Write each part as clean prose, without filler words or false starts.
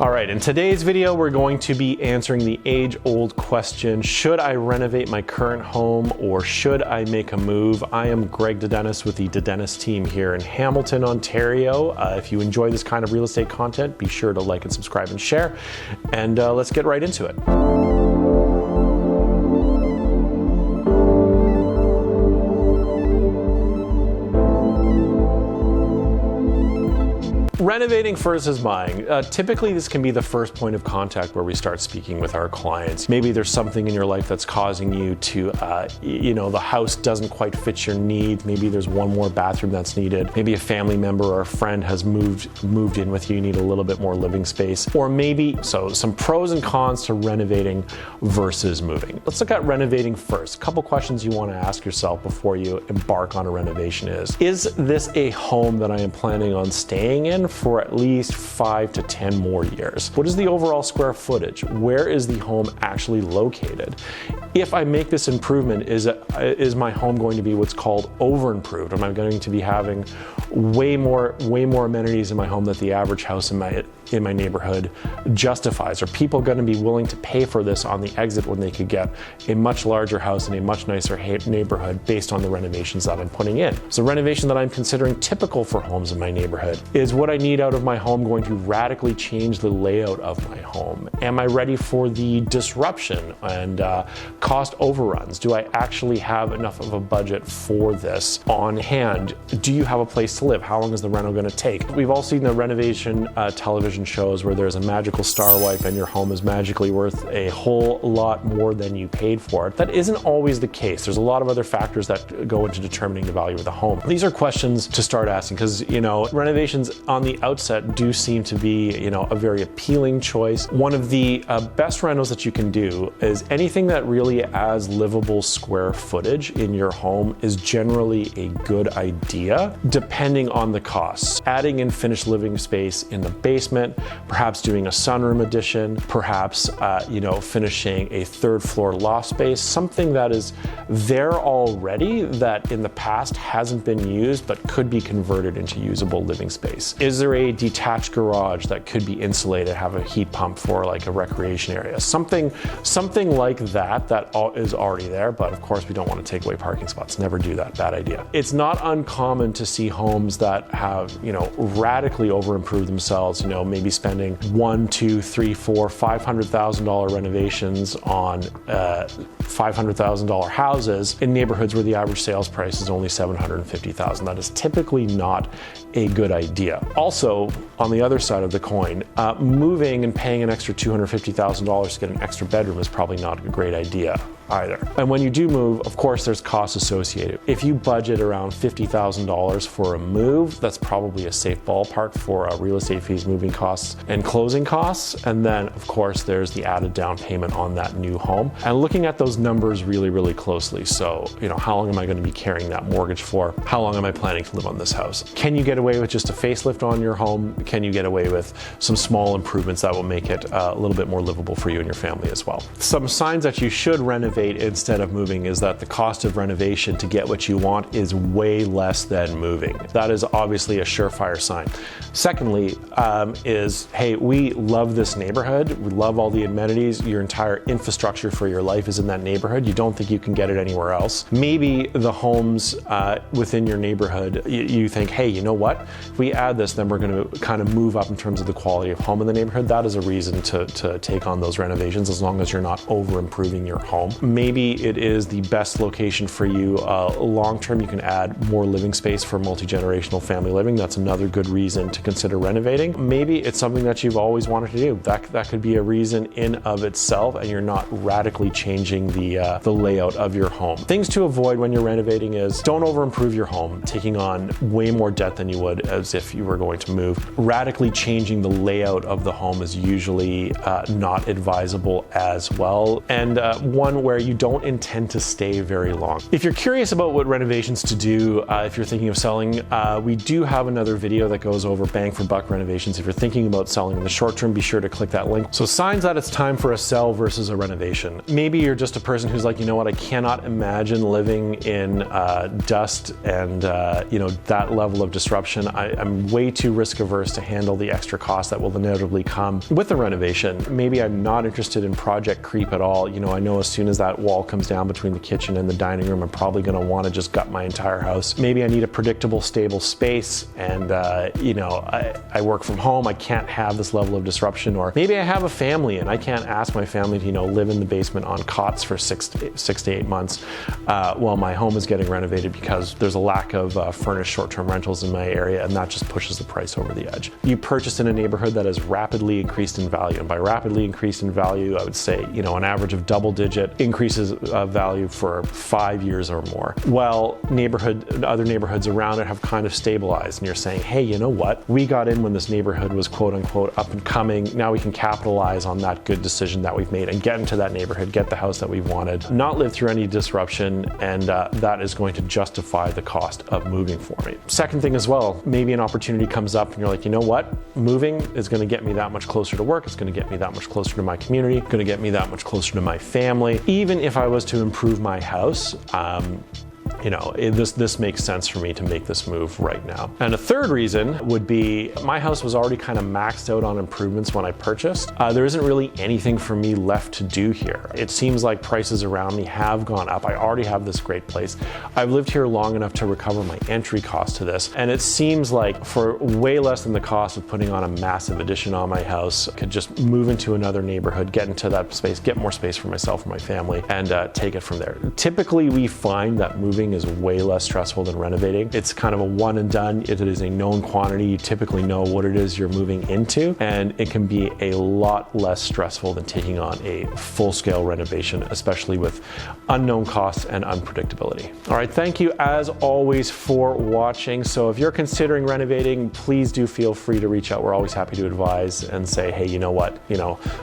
All right, in today's video, we're going to be answering the age-old question, should I renovate my current home or should I make a move? I am Greg de Denus with the de Denus team here in Hamilton, Ontario. If you enjoy this kind of real estate content, be sure to like and subscribe and share. And let's get right into it. Renovating versus buying. Typically, this can be the first point of contact where we start speaking with our clients. Maybe there's something in your life that's causing you to, the house doesn't quite fit your needs. Maybe there's one more bathroom that's needed. Maybe a family member or a friend has moved in with you. You need a little bit more living space. Or maybe, some pros and cons to renovating versus moving. Let's look at renovating first. A couple questions you want to ask yourself before you embark on a renovation is this a home that I am planning on staying in for at least 5 to 10 more years? What is the overall square footage? Where is the home actually located? If I make this improvement, is my home going to be what's called over improved? Am I going to be having way more amenities in my home that the average house in my neighborhood justifies? Are people going to be willing to pay for this on the exit when they could get a much larger house in a much nicer neighborhood based on the renovations that I'm putting in? So renovation that I'm considering typical for homes in my neighborhood is what I need out of my home going to radically change the layout of my home? Am I ready for the disruption and cost overruns? Do I actually have enough of a budget for this on hand? Do you have a place to live? How long is the reno going to take? We've all seen the renovation television shows where there's a magical star wipe and your home is magically worth a whole lot more than you paid for it. That isn't always the case. There's a lot of other factors that go into determining the value of the home. These are questions to start asking because, renovations on the outset do seem to be, a very appealing choice. One of the best renos that you can do is anything that really adds livable square footage in your home is generally a good idea, depending on the costs. Adding in finished living space in the basement, perhaps doing a sunroom addition, perhaps, finishing a third floor loft space, something that is there already that in the past hasn't been used but could be converted into usable living space. Is there a detached garage that could be insulated, have a heat pump for like a recreation area? Something like that is already there, but of course we don't want to take away parking spots. Never do that, bad idea. It's not uncommon to see homes that have, radically over improved themselves, maybe spending $1, $2, $3, $4, $500,000 renovations on $500,000 houses in neighborhoods where the average sales price is only $750,000. That is typically not a good idea. Also, on the other side of the coin, moving and paying an extra $250,000 to get an extra bedroom is probably not a great idea either. And when you do move, of course, there's costs associated. If you budget around $50,000 for a move, that's probably a safe ballpark for real estate fees, moving costs, and closing costs. And then, of course, there's the added down payment on that new home. And looking at those numbers really, really closely. So, how long am I going to be carrying that mortgage for? How long am I planning to live on this house? Can you get away with just a facelift on your home? Can you get away with some small improvements that will make it a little bit more livable for you and your family as well? Some signs that you should renovate instead of moving is that the cost of renovation to get what you want is way less than moving. That is obviously a surefire sign. Secondly, hey, we love this neighborhood. We love all the amenities. Your entire infrastructure for your life is in that neighborhood. You don't think you can get it anywhere else. Maybe the homes within your neighborhood, you think, hey, you know what? If we add this, then we're going to kind of move up in terms of the quality of home in the neighborhood. That is a reason to take on those renovations as long as you're not over improving your home. Maybe it is the best location for you. Long term, you can add more living space for multi-generational family living. That's another good reason to consider renovating. Maybe it's something that you've always wanted to do. That could be a reason in of itself, and you're not radically changing the layout of your home. Things to avoid when you're renovating is don't over improve your home, taking on way more debt than you would as if you were going to move. Radically changing the layout of the home is usually not advisable as well, and one where you don't intend to stay very long. If you're curious about what renovations to do, if you're thinking of selling, we do have another video that goes over bang for buck renovations. If you're thinking thinking about selling in the short term, be sure to click that link. So signs that it's time for a sell versus a renovation. Maybe you're just a person who's like, you know what, I cannot imagine living in dust and that level of disruption. I'm way too risk averse to handle the extra costs that will inevitably come with a renovation. Maybe I'm not interested in project creep at all. I know as soon as that wall comes down between the kitchen and the dining room, I'm probably going to want to just gut my entire house. Maybe I need a predictable, stable space, and I work from home. I can't have this level of disruption. Or maybe I have a family and I can't ask my family to live in the basement on cots for 6 to 8 months while my home is getting renovated, because there's a lack of furnished short-term rentals in my area, and that just pushes the price over the edge. You purchased in a neighborhood that has rapidly increased in value, and by rapidly increased in value, I would say an average of double-digit increases of value for 5 years or more. Well, other neighborhoods around it have kind of stabilized, and you're saying, hey, you know what? We got in when this neighborhood was quote unquote up and coming. Now we can capitalize on that good decision that we've made and get into that neighborhood, get the house that we've wanted, not live through any disruption, and that is going to justify the cost of moving for me. Second thing as well, maybe an opportunity comes up and you're like, you know what? Moving is going to get me that much closer to work. It's going to get me that much closer to my community, going to get me that much closer to my family. Even if I was to improve my house, this makes sense for me to make this move right now. And a third reason would be my house was already kind of maxed out on improvements when I purchased. There isn't really anything for me left to do here. It seems like prices around me have gone up. I already have this great place. I've lived here long enough to recover my entry cost to this. And it seems like for way less than the cost of putting on a massive addition on my house, I could just move into another neighborhood, get into that space, get more space for myself and my family, and take it from there. Typically, we find that moving is way less stressful than renovating. It's kind of a one and done. It is a known quantity. You typically know what it is you're moving into, and it can be a lot less stressful than taking on a full-scale renovation, especially with unknown costs and unpredictability. All right, thank you as always for watching. So if you're considering renovating, please do feel free to reach out. We're always happy to advise and say, hey, you know what,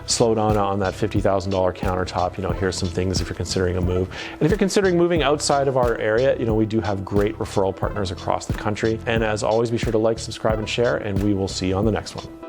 slow down on that $50,000 countertop. Here's some things if you're considering a move. And if you're considering moving outside of our area, we do have great referral partners across the country. And as always, be sure to like, subscribe, and share, and we will see you on the next one.